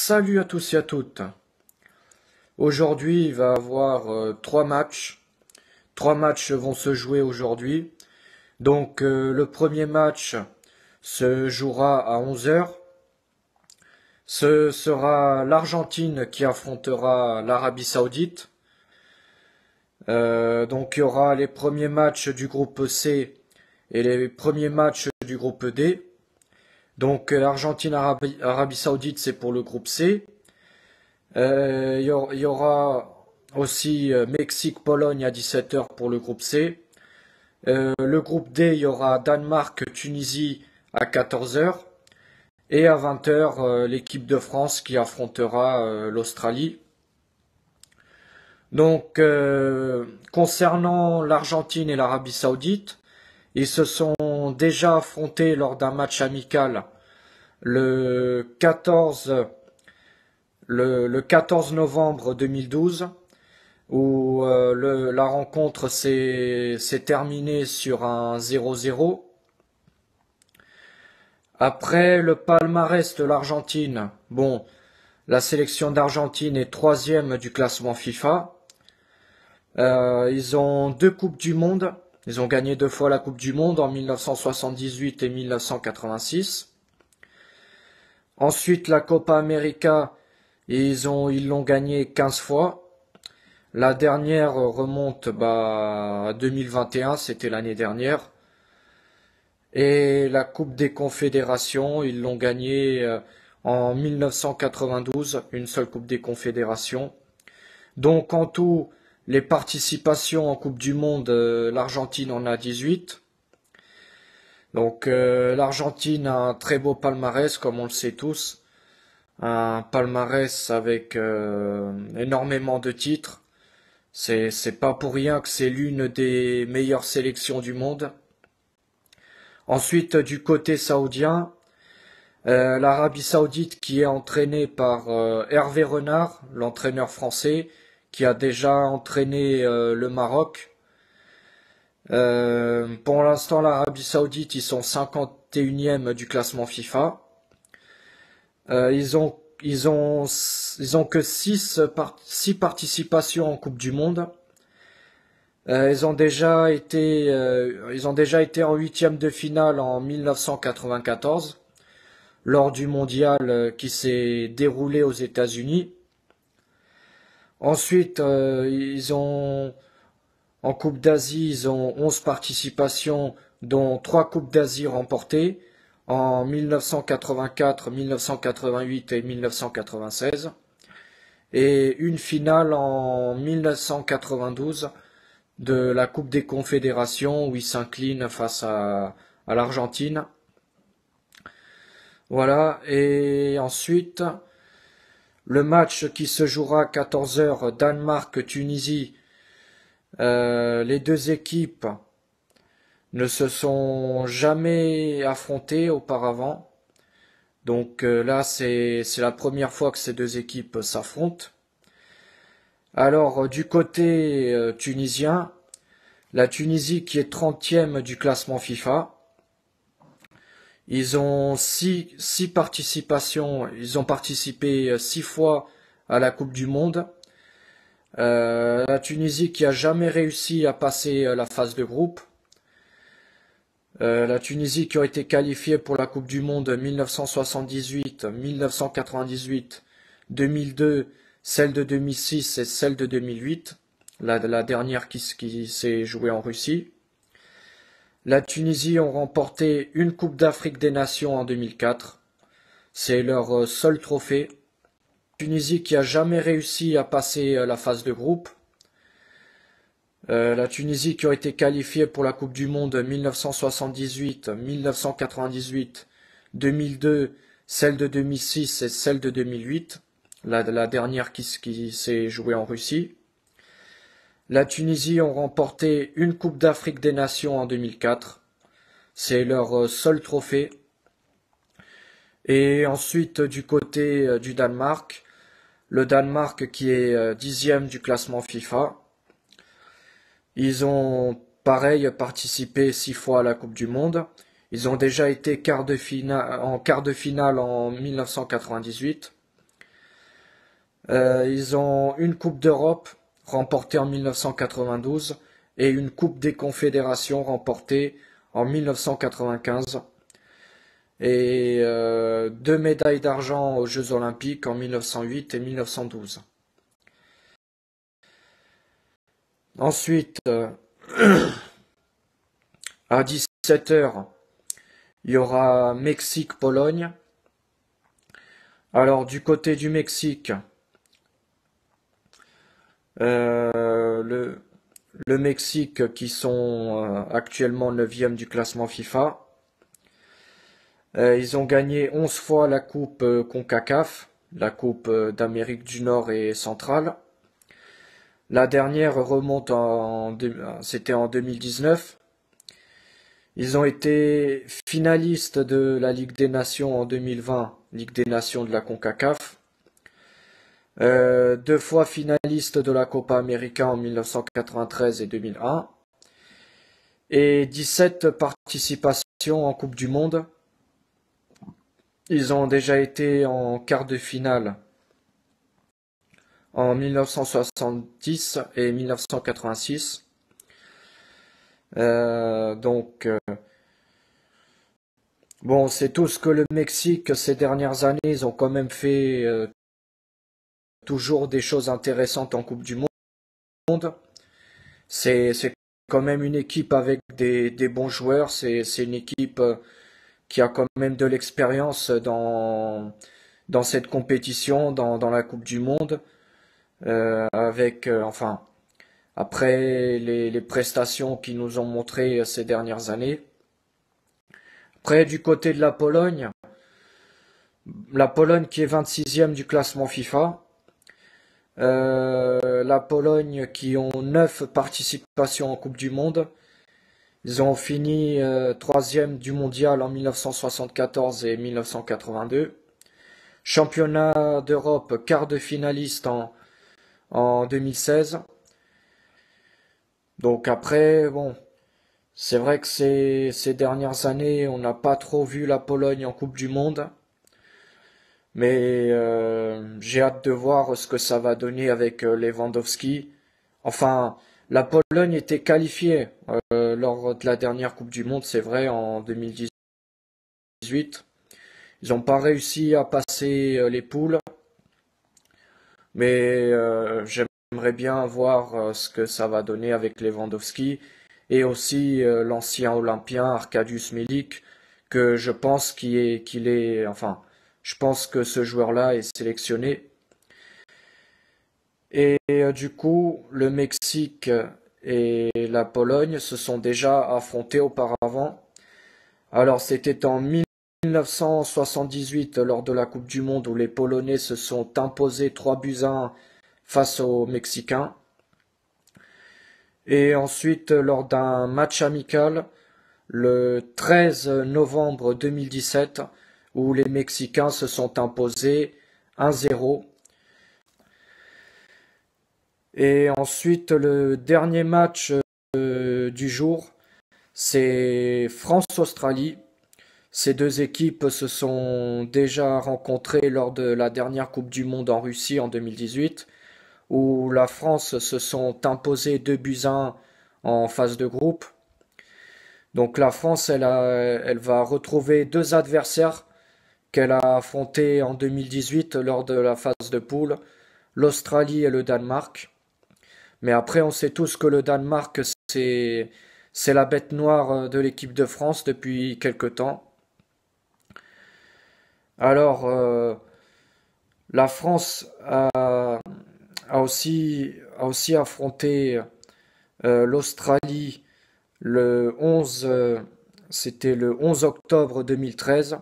Salut à tous et à toutes. Aujourd'hui, il va y avoir trois matchs. Trois matchs vont se jouer aujourd'hui. Donc, le premier match se jouera à 11 heures. Ce sera l'Argentine qui affrontera l'Arabie Saoudite. Donc, il y aura les premiers matchs du groupe C et les premiers matchs du groupe D. Donc, l'Argentine-Arabie Saoudite, c'est pour le groupe C. Il y aura aussi Mexique-Pologne à 17 heures pour le groupe C. Le groupe D, il y aura Danemark-Tunisie à 14 heures. Et à 20 heures, l'équipe de France qui affrontera l'Australie. Donc, concernant l'Argentine et l'Arabie Saoudite, ils se sont déjà affrontés lors d'un match amical le 14 novembre 2012, où la rencontre s'est terminée sur un 0-0. Après le palmarès de l'Argentine, bon, la sélection d'Argentine est troisième du classement FIFA. Ils ont deux Coupes du Monde. Ils ont gagné deux fois la Coupe du Monde en 1978 et 1986. Ensuite, la Copa América, ils l'ont gagné 15 fois. La dernière remonte à 2021, c'était l'année dernière. Et la Coupe des Confédérations, ils l'ont gagnée en 1992, une seule Coupe des Confédérations. Donc en tout, les participations en Coupe du Monde, l'Argentine en a 18. Donc l'Argentine a un très beau palmarès, comme on le sait tous. Un palmarès avec énormément de titres. C'est pas pour rien que c'est l'une des meilleures sélections du monde. Ensuite, du côté saoudien, l'Arabie Saoudite qui est entraînée par Hervé Renard, l'entraîneur français, qui a déjà entraîné le Maroc. Pour l'instant, l'Arabie Saoudite, ils sont 51e du classement FIFA. Ils ont que 6 participations en Coupe du Monde. Ils ont déjà été en huitième de finale en 1994 lors du mondial qui s'est déroulé aux États-Unis. Ensuite, en Coupe d'Asie, ils ont 11 participations, dont 3 Coupes d'Asie remportées en 1984, 1988 et 1996, et une finale en 1992 de la Coupe des Confédérations où ils s'inclinent face à l'Argentine. Voilà, et ensuite, le match qui se jouera à 14 heures, Danemark-Tunisie, les deux équipes ne se sont jamais affrontées auparavant. Donc là, c'est la première fois que ces deux équipes s'affrontent. Alors, du côté tunisien, la Tunisie qui est 30e du classement FIFA, ils ont six participations, ils ont participé 6 fois à la Coupe du Monde. La Tunisie qui a jamais réussi à passer la phase de groupe. La Tunisie qui a été qualifiée pour la Coupe du Monde 1978, 1998, 2002, celle de 2006 et celle de 2008, la dernière qui s'est jouée en Russie. La Tunisie ont remporté une Coupe d'Afrique des Nations en 2004. C'est leur seul trophée. La Tunisie qui a jamais réussi à passer la phase de groupe. La Tunisie qui a été qualifiée pour la Coupe du Monde 1978, 1998, 2002, celle de 2006 et celle de 2008, la dernière qui s'est jouée en Russie. La Tunisie ont remporté une Coupe d'Afrique des Nations en 2004. C'est leur seul trophée. Et ensuite, du côté du Danemark, le Danemark qui est 10e du classement FIFA. Ils ont, pareil, participé 6 fois à la Coupe du Monde. Ils ont déjà été en quart de finale en 1998. Ils ont une Coupe d'Europe remportée en 1992 et une Coupe des Confédérations remportée en 1995 et deux médailles d'argent aux Jeux Olympiques en 1908 et 1912. Ensuite, à 17h, il y aura Mexique-Pologne. Alors du côté du Mexique, le Mexique qui sont actuellement 9e du classement FIFA. Ils ont gagné 11 fois la coupe CONCACAF, la coupe d'Amérique du Nord et centrale. La dernière remonte c'était en 2019. Ils ont été finalistes de la Ligue des Nations en 2020, Ligue des Nations de la CONCACAF. Deux fois finalistes de la Copa América en 1993 et 2001. Et 17 participations en Coupe du Monde. Ils ont déjà été en quart de finale en 1970 et 1986. Bon, c'est tout ce que le Mexique ces dernières années, ils ont quand même fait toujours des choses intéressantes en Coupe du Monde. C'est quand même une équipe avec des bons joueurs. C'est une équipe qui a quand même de l'expérience dans cette compétition, dans la Coupe du Monde. Enfin, après les prestations qu'ils nous ont montrées ces dernières années. Après, du côté de la Pologne qui est 26e du classement FIFA. La Pologne qui ont 9 participations en Coupe du Monde. Ils ont fini 3e du mondial en 1974 et 1982. Championnat d'Europe, quart de finaliste en 2016. Donc après, bon, c'est vrai que ces dernières années, on n'a pas trop vu la Pologne en Coupe du Monde. Mais j'ai hâte de voir ce que ça va donner avec Lewandowski. Enfin, la Pologne était qualifiée lors de la dernière Coupe du Monde, c'est vrai, en 2018. Ils n'ont pas réussi à passer les poules, mais j'aimerais bien voir ce que ça va donner avec Lewandowski et aussi l'ancien Olympien Arkadiusz Milik, que je pense enfin, je pense que ce joueur-là est sélectionné. Et du coup, le Mexique et la Pologne se sont déjà affrontés auparavant. Alors c'était en 1978 lors de la Coupe du Monde où les Polonais se sont imposés 3-1 face aux Mexicains. Et ensuite lors d'un match amical le 13 novembre 2017 où les Mexicains se sont imposés 1-0. Et ensuite le dernier match du jour, c'est France-Australie. Ces deux équipes se sont déjà rencontrées lors de la dernière Coupe du Monde en Russie en 2018, où la France se sont imposées 2-1 en phase de groupe. Donc la France, elle va retrouver deux adversaires qu'elle a affrontés en 2018 lors de la phase de poule, l'Australie et le Danemark. Mais après, on sait tous que le Danemark, c'est la bête noire de l'équipe de France depuis quelque temps. Alors, la France a aussi affronté l'Australie c'était le 11 octobre 2013,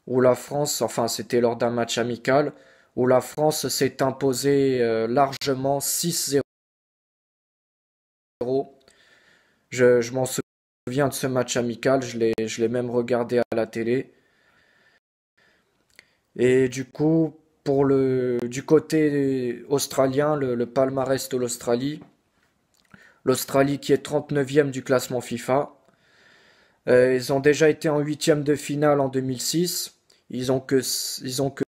où la France, enfin c'était lors d'un match amical, où la France s'est imposée largement 6-0. Je m'en souviens de ce match amical, je l'ai même regardé à la télé. Et du coup, du côté australien, le palmarès de l'Australie qui est 39e du classement FIFA. Ils ont déjà été en huitième de finale en 2006. Ils ont que